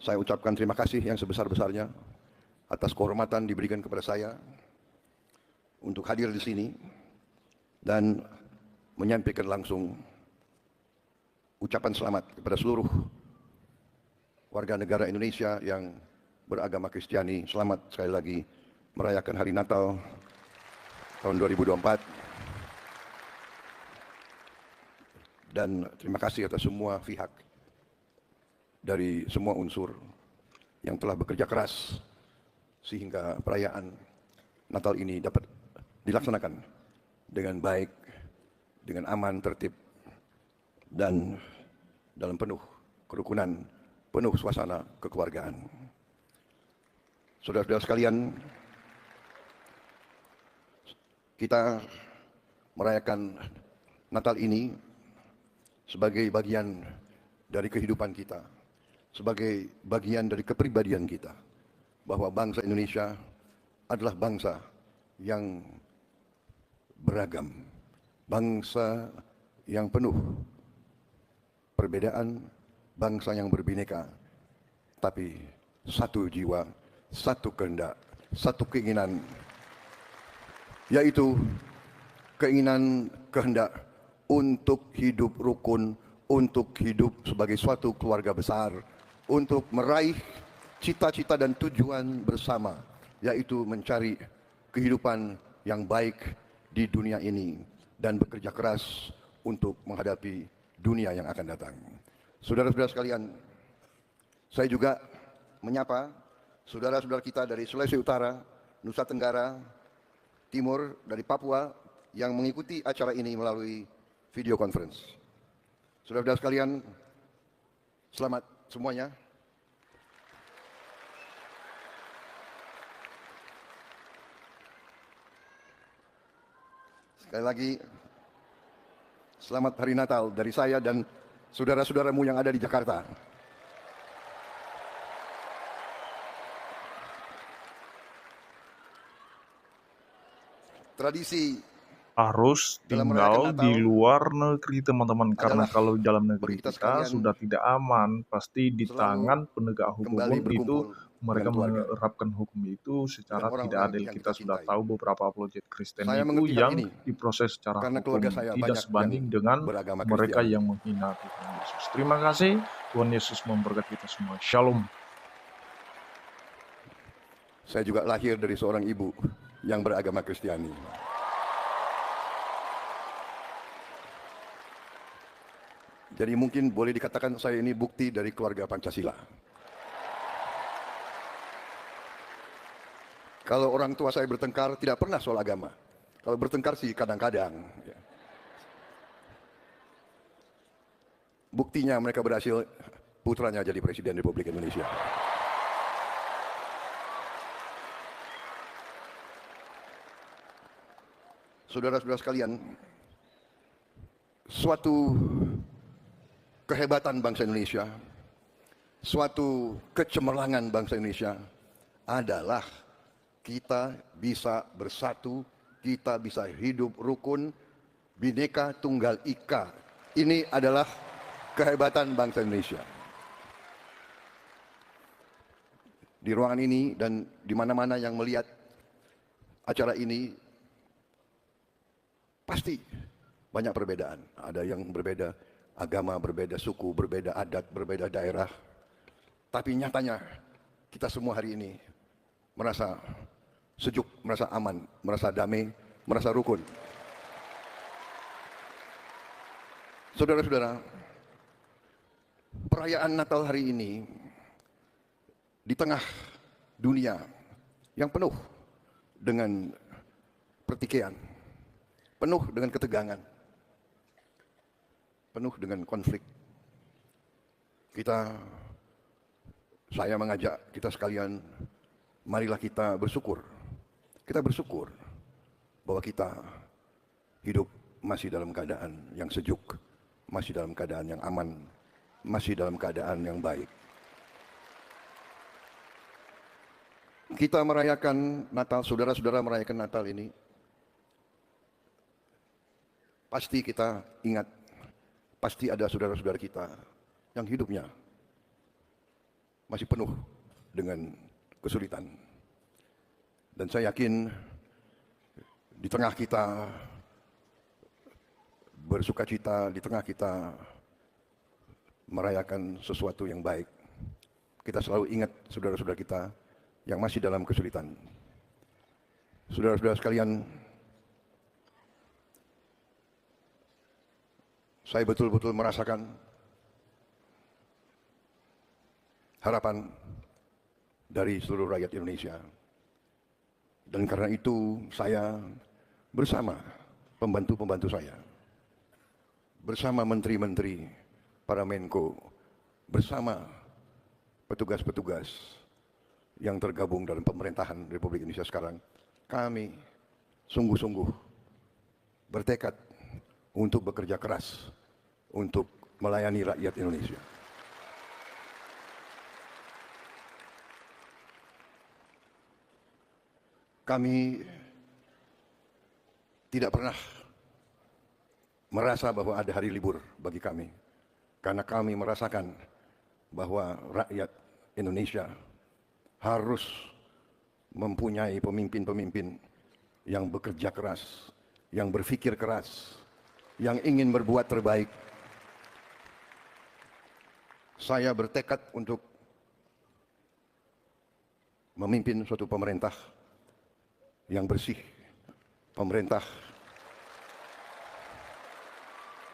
Saya ucapkan terima kasih yang sebesar-besarnya atas kehormatan diberikan kepada saya untuk hadir di sini dan menyampaikan langsung ucapan selamat kepada seluruh warga negara Indonesia yang beragama Kristiani. Selamat sekali lagi merayakan Hari Natal tahun 2024. Dan terima kasih atas semua pihak dari semua unsur yang telah bekerja keras sehingga perayaan Natal ini dapat dilaksanakan dengan baik, dengan aman, tertib, dan dalam penuh kerukunan, penuh suasana kekeluargaan. Saudara-saudara sekalian, kita merayakan Natal ini sebagai bagian dari kehidupan kita, sebagai bagian dari kepribadian kita, bahwa bangsa Indonesia adalah bangsa yang beragam, bangsa yang penuh perbedaan, bangsa yang berbineka, tapi satu jiwa, satu kehendak, satu keinginan, yaitu keinginan kehendak untuk hidup rukun, untuk hidup sebagai suatu keluarga besar, untuk meraih cita-cita dan tujuan bersama, yaitu mencari kehidupan yang baik di dunia ini dan bekerja keras untuk menghadapi dunia yang akan datang. Saudara-saudara sekalian, saya juga menyapa saudara-saudara kita dari Sulawesi Utara, Nusa Tenggara Timur, dari Papua yang mengikuti acara ini melalui video conference. Saudara-saudara sekalian, selamat semuanya. Sekali lagi, selamat Hari Natal dari saya dan saudara-saudaramu yang ada di Jakarta. Tradisi harus dalam merayakan tinggal di Natal luar negeri, teman-teman, karena adalah kalau di dalam negeri bagi kita kita sekalian sudah tidak aman, pasti di selalu tangan penegak hukum kembali pun itu berkumpul dengan mereka keluarga, menerapkan hukum itu dengan secara tidak orang-orang adil. yang Kita kita sudah cintai. tahu beberapa apologet Kristen Saya itu mengerti hal yang ini diproses secara karena keluarga hukum saya tidak banyak yang sebanding dengan beragama mereka Kristiani. yang menghina Tuhan Yesus. Terima kasih, Tuhan Yesus memberkati kita semua. Shalom. Saya juga lahir dari seorang ibu yang beragama Kristiani. Jadi mungkin boleh dikatakan saya ini bukti dari keluarga Pancasila. Kalau orang tua saya bertengkar tidak pernah soal agama. Kalau bertengkar sih kadang-kadang. Buktinya mereka berhasil putranya jadi Presiden Republik Indonesia. Saudara-saudara sekalian, suatu kehebatan bangsa Indonesia, suatu kecemerlangan bangsa Indonesia adalah kita bisa bersatu, kita bisa hidup rukun, Bhinneka Tunggal Ika. Ini adalah kehebatan bangsa Indonesia. Di ruangan ini dan di mana-mana yang melihat acara ini, pasti banyak perbedaan. Ada yang berbeda agama, berbeda suku, berbeda adat, berbeda daerah. Tapi nyatanya kita semua hari ini merasa sejuk, merasa aman, merasa damai, merasa rukun. Saudara-saudara, perayaan Natal hari ini di tengah dunia yang penuh dengan pertikaian, penuh dengan ketegangan, penuh dengan konflik. Saya mengajak kita sekalian, marilah kita bersyukur. Kita bersyukur bahwa kita hidup masih dalam keadaan yang sejuk, masih dalam keadaan yang aman, masih dalam keadaan yang baik. Kita merayakan Natal, saudara-saudara merayakan Natal ini, pasti kita ingat, pasti ada saudara-saudara kita yang hidupnya masih penuh dengan kesulitan. Dan saya yakin di tengah kita bersukacita, di tengah kita merayakan sesuatu yang baik, kita selalu ingat saudara-saudara kita yang masih dalam kesulitan. Saudara-saudara sekalian, saya betul-betul merasakan harapan dari seluruh rakyat Indonesia. Dan karena itu saya bersama pembantu-pembantu saya, bersama menteri-menteri, para Menko, bersama petugas-petugas yang tergabung dalam pemerintahan Republik Indonesia sekarang, kami sungguh-sungguh bertekad untuk bekerja keras untuk melayani rakyat Indonesia. Kami tidak pernah merasa bahwa ada hari libur bagi kami, karena kami merasakan bahwa rakyat Indonesia harus mempunyai pemimpin-pemimpin yang bekerja keras, yang berpikir keras, yang ingin berbuat terbaik. Saya bertekad untuk memimpin suatu pemerintah yang bersih, pemerintah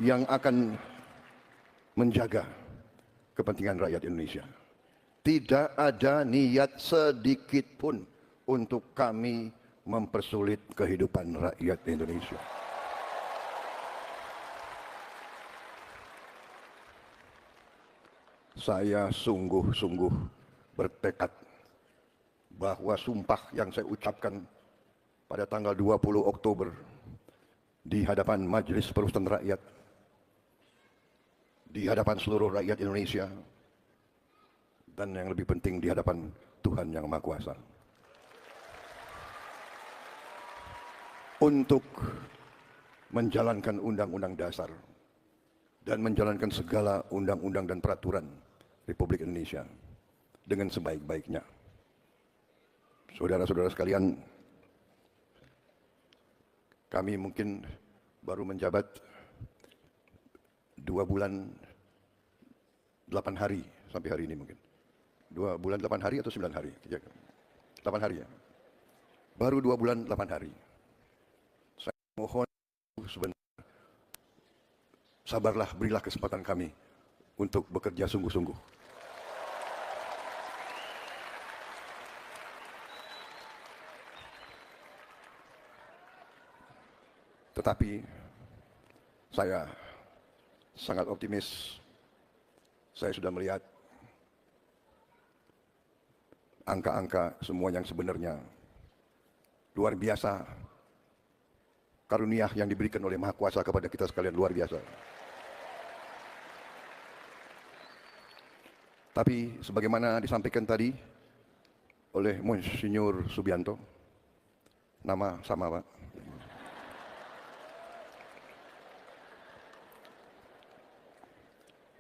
yang akan menjaga kepentingan rakyat Indonesia. Tidak ada niat sedikit pun untuk kami mempersulit kehidupan rakyat Indonesia. Saya sungguh-sungguh bertekad bahwa sumpah yang saya ucapkan pada tanggal 20 Oktober di hadapan Majelis Permusyawaratan Rakyat, di hadapan seluruh rakyat Indonesia, dan yang lebih penting di hadapan Tuhan Yang Maha Kuasa, untuk menjalankan Undang-Undang Dasar dan menjalankan segala undang-undang dan peraturan Republik Indonesia dengan sebaik-baiknya. Saudara-saudara sekalian, kami mungkin baru menjabat 2 bulan 8 hari sampai hari ini mungkin. 2 bulan 8 hari atau 9 hari? 8 hari ya. Baru 2 bulan 8 hari. Saya mohon sebentar, sabarlah, berilah kesempatan kami untuk bekerja sungguh-sungguh. Tetapi saya sangat optimis. Saya sudah melihat angka-angka semua yang sebenarnya luar biasa. Karunia yang diberikan oleh Maha Kuasa kepada kita sekalian luar biasa. Tapi sebagaimana disampaikan tadi oleh Monsinyur Subianto, nama sama Pak,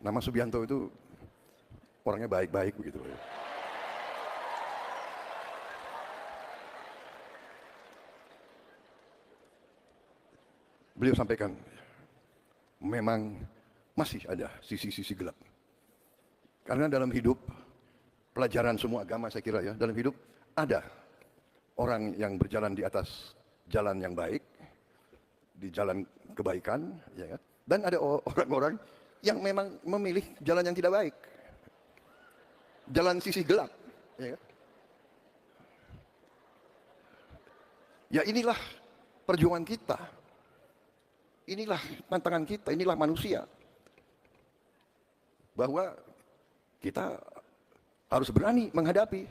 nama Subianto itu orangnya baik-baik begitu. Beliau sampaikan, memang masih ada sisi-sisi gelap. Karena dalam hidup, pelajaran semua agama saya kira ya, dalam hidup ada orang yang berjalan di atas jalan yang baik, di jalan kebaikan, ya kan? Dan ada orang-orang yang memang memilih jalan yang tidak baik, jalan sisi gelap, ya kan? Ya inilah perjuangan kita, inilah tantangan kita, inilah manusia, bahwa kita harus berani menghadapi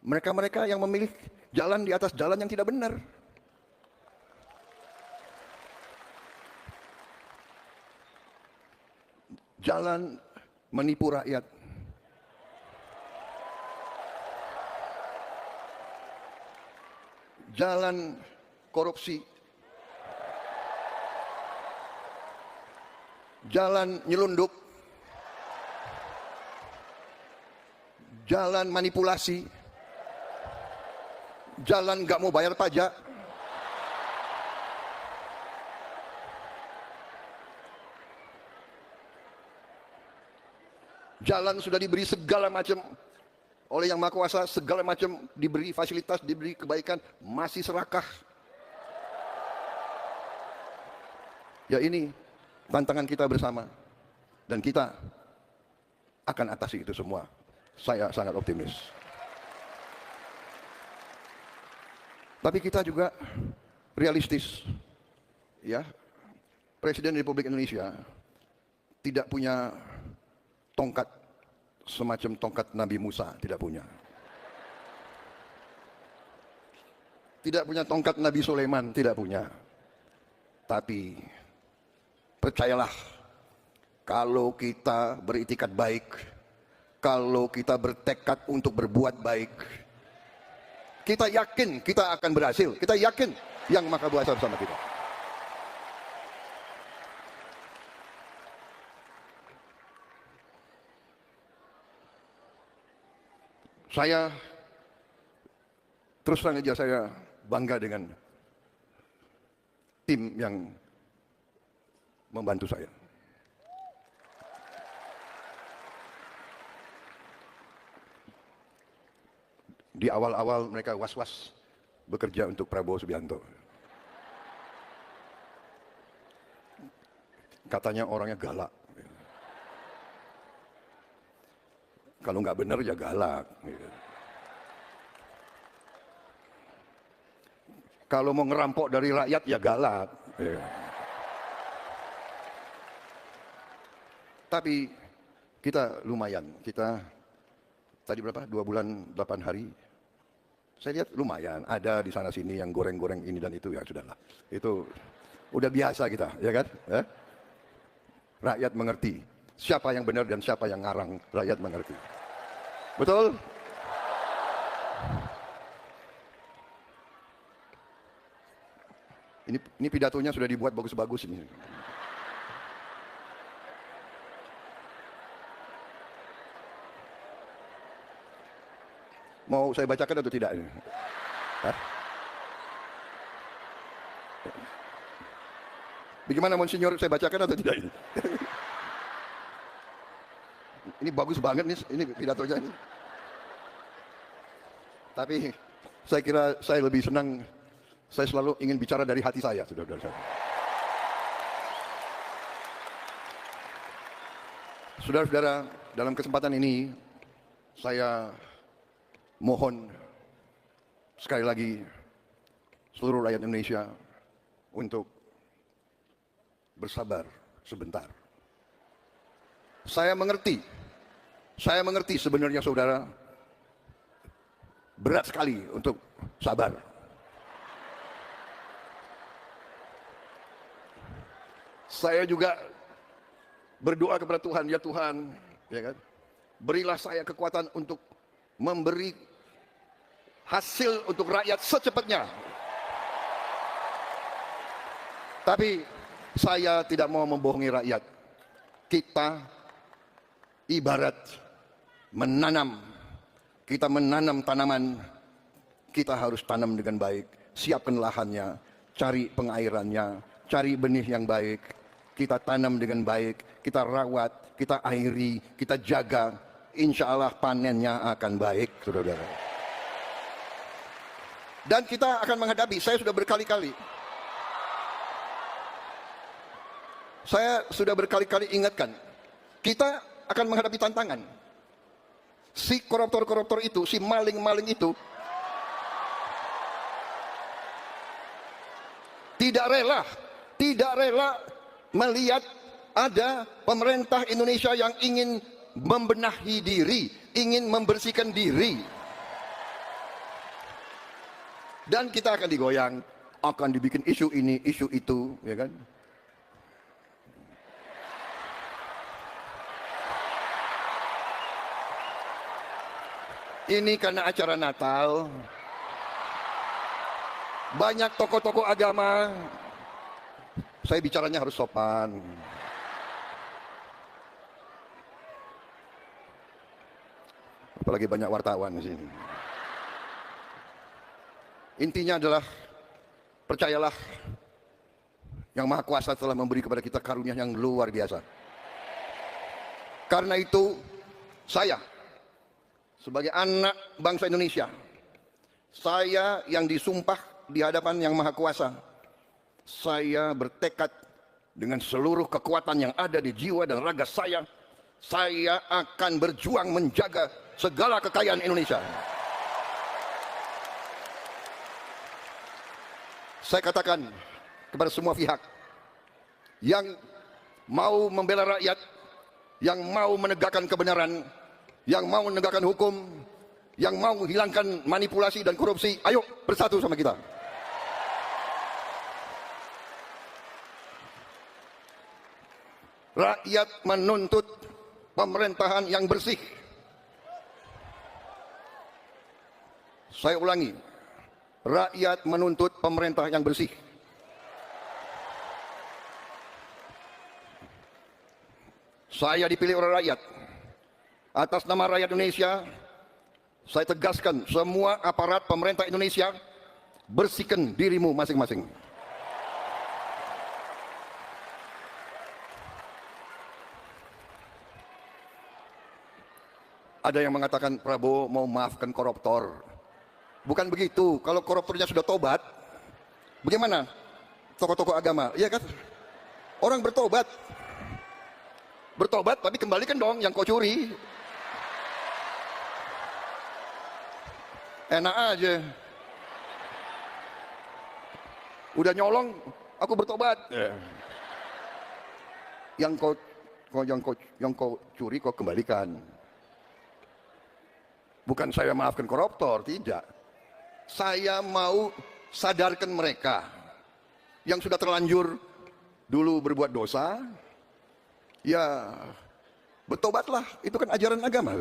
mereka-mereka yang memilih jalan di atas jalan yang tidak benar. Jalan menipu rakyat, jalan korupsi, jalan nyelundup, jalan manipulasi, jalan nggak mau bayar pajak, jalan sudah diberi segala macam oleh Yang Maha Kuasa, segala macam diberi fasilitas, diberi kebaikan, masih serakah. Ya ini tantangan kita bersama, dan kita akan atasi itu semua. Saya sangat optimis. Tapi kita juga realistis. Ya, Presiden Republik Indonesia tidak punya tongkat semacam tongkat Nabi Musa, tidak punya. Tidak punya tongkat Nabi Sulaiman, tidak punya. Tapi percayalah, kalau kita beritikat baik, kalau kita bertekad untuk berbuat baik, kita yakin kita akan berhasil. Kita yakin Yang Maha Kuasa bersama kita. Saya terus terang aja, saya bangga dengan tim yang membantu saya. Di awal-awal mereka was-was bekerja untuk Prabowo Subianto. Katanya orangnya galak. Kalau nggak benar ya galak. Kalau mau ngerampok dari rakyat ya galak. Tapi kita lumayan. Kita tadi berapa? 2 bulan 8 hari. Saya lihat lumayan. Ada di sana sini yang goreng-goreng ini dan itu, ya sudahlah. Itu udah biasa kita, ya kan? Rakyat mengerti siapa yang benar dan siapa yang ngarang. Rakyat mengerti. Betul? Ini pidatonya sudah dibuat bagus-bagus ini. Mau saya bacakan atau tidak ini? Hah? Bagaimana Monsinyur, saya bacakan atau tidak ini? Ini bagus banget nih, ini pidatonya ini. Tapi saya kira saya lebih senang, saya selalu ingin bicara dari hati saya, saudara-saudara. Saudara-saudara, dalam kesempatan ini saya mohon sekali lagi seluruh rakyat Indonesia untuk bersabar sebentar. Saya mengerti sebenarnya saudara berat sekali untuk sabar. Saya juga berdoa kepada Tuhan, ya Tuhan, ya kan, berilah saya kekuatan untuk memberi hasil untuk rakyat secepatnya. Tapi saya tidak mau membohongi rakyat. Kita ibarat menanam. Kita menanam tanaman. Kita harus tanam dengan baik. Siapkan lahannya, cari pengairannya, cari benih yang baik. Kita tanam dengan baik, kita rawat, kita airi, kita jaga. Insya Allah panennya akan baik, saudara-saudara. Dan kita akan menghadapi, saya sudah berkali-kali ingatkan, kita akan menghadapi tantangan. Si koruptor-koruptor itu, si maling-maling itu tidak rela melihat ada pemerintah Indonesia yang ingin membenahi diri, ingin membersihkan diri. Dan kita akan digoyang, akan dibikin isu ini, isu itu, ya kan? Ini karena acara Natal, banyak tokoh-tokoh agama. Saya bicaranya harus sopan. apalagi banyak wartawan di sini. Intinya adalah, percayalah, Yang Maha Kuasa telah memberi kepada kita karunia yang luar biasa. Karena itu, saya sebagai anak bangsa Indonesia, saya yang disumpah di hadapan Yang Maha Kuasa, saya bertekad dengan seluruh kekuatan yang ada di jiwa dan raga saya akan berjuang menjaga segala kekayaan Indonesia. Saya katakan kepada semua pihak yang mau membela rakyat, yang mau menegakkan kebenaran, yang mau menegakkan hukum, yang mau menghilangkan manipulasi dan korupsi, ayo bersatu sama kita. Rakyat menuntut pemerintahan yang bersih. Saya ulangi, rakyat menuntut pemerintah yang bersih. Saya dipilih oleh rakyat. Atas nama rakyat Indonesia, saya tegaskan semua aparat pemerintah Indonesia, bersihkan dirimu masing-masing. Ada yang mengatakan Prabowo mau maafkan koruptor. Bukan begitu. Kalau koruptornya sudah tobat, bagaimana tokoh-tokoh agama? Iya kan? Orang bertobat, tapi kembalikan dong yang kau curi. Enak aja. Udah nyolong, aku bertobat. Yang kau curi kau kembalikan. Bukan saya maafkan koruptor, tidak. Saya mau sadarkan mereka yang sudah terlanjur dulu berbuat dosa, ya bertobatlah, itu kan ajaran agama.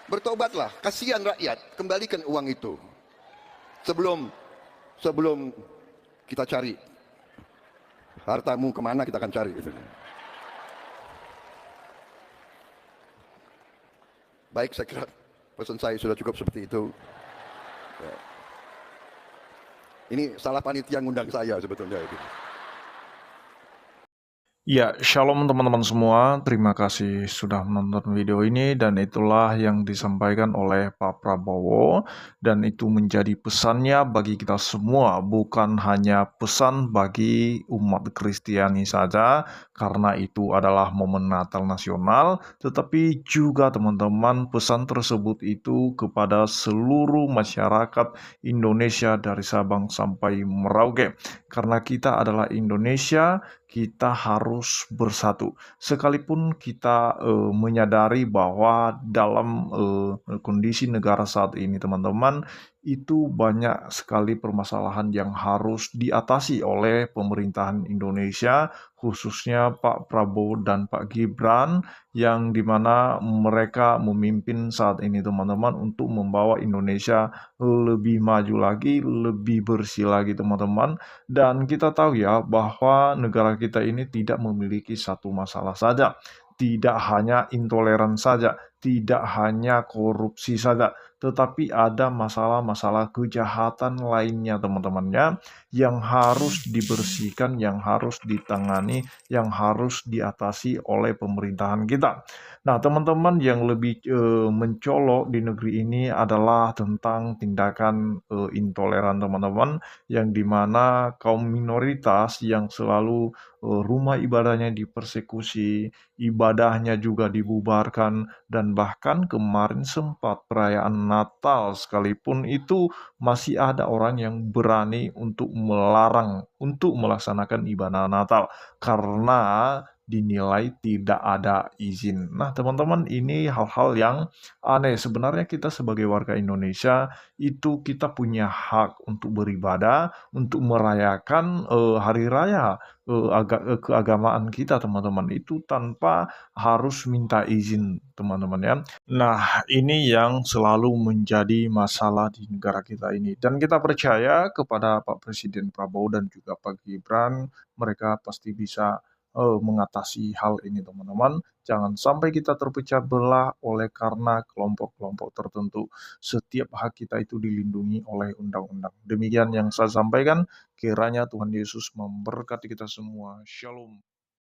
Bertobatlah, kasihan rakyat, kembalikan uang itu. Sebelum kita cari hartamu kemana, kita akan cari. Baik, saya kira pesan saya sudah cukup seperti itu. Ini salah panitia ngundang saya sebetulnya. Ya, shalom teman-teman semua. Terima kasih sudah menonton video ini dan itulah yang disampaikan oleh Pak Prabowo dan itu menjadi pesannya bagi kita semua, bukan hanya pesan bagi umat Kristiani saja karena itu adalah momen Natal nasional, tetapi juga teman-teman pesan tersebut itu kepada seluruh masyarakat Indonesia dari Sabang sampai Merauke. Karena kita adalah Indonesia, kita harus bersatu. Sekalipun kita menyadari bahwa dalam kondisi negara saat ini, teman-teman, itu banyak sekali permasalahan yang harus diatasi oleh pemerintahan Indonesia, khususnya Pak Prabowo dan Pak Gibran, yang dimana mereka memimpin saat ini, teman-teman, untuk membawa Indonesia lebih maju lagi, lebih bersih lagi, teman-teman. Dan kita tahu ya bahwa negara kita ini tidak memiliki satu masalah saja, tidak hanya intoleran saja, tidak hanya korupsi saja, tetapi ada masalah-masalah kejahatan lainnya teman-temannya yang harus dibersihkan, yang harus ditangani, yang harus diatasi oleh pemerintahan kita. Nah, teman-teman yang lebih mencolok di negeri ini adalah tentang tindakan intoleran teman-teman, yang dimana kaum minoritas yang selalu rumah ibadahnya dipersekusi, ibadahnya juga dibubarkan, dan bahkan kemarin sempat perayaan Natal sekalipun itu masih ada orang yang berani untuk melarang untuk melaksanakan ibadah Natal karena dinilai tidak ada izin. Nah, teman-teman, ini hal-hal yang aneh. Sebenarnya kita sebagai warga Indonesia itu kita punya hak untuk beribadah, untuk merayakan hari raya keagamaan kita, teman-teman, itu tanpa harus minta izin, teman-teman ya. Nah, ini yang selalu menjadi masalah di negara kita ini. Dan kita percaya kepada Pak Presiden Prabowo dan juga Pak Gibran, mereka pasti bisa mengatasi hal ini teman-teman. Jangan sampai kita terpecah belah oleh karena kelompok-kelompok tertentu. Setiap hak kita itu dilindungi oleh undang-undang. Demikian yang saya sampaikan, kiranya Tuhan Yesus memberkati kita semua. Shalom.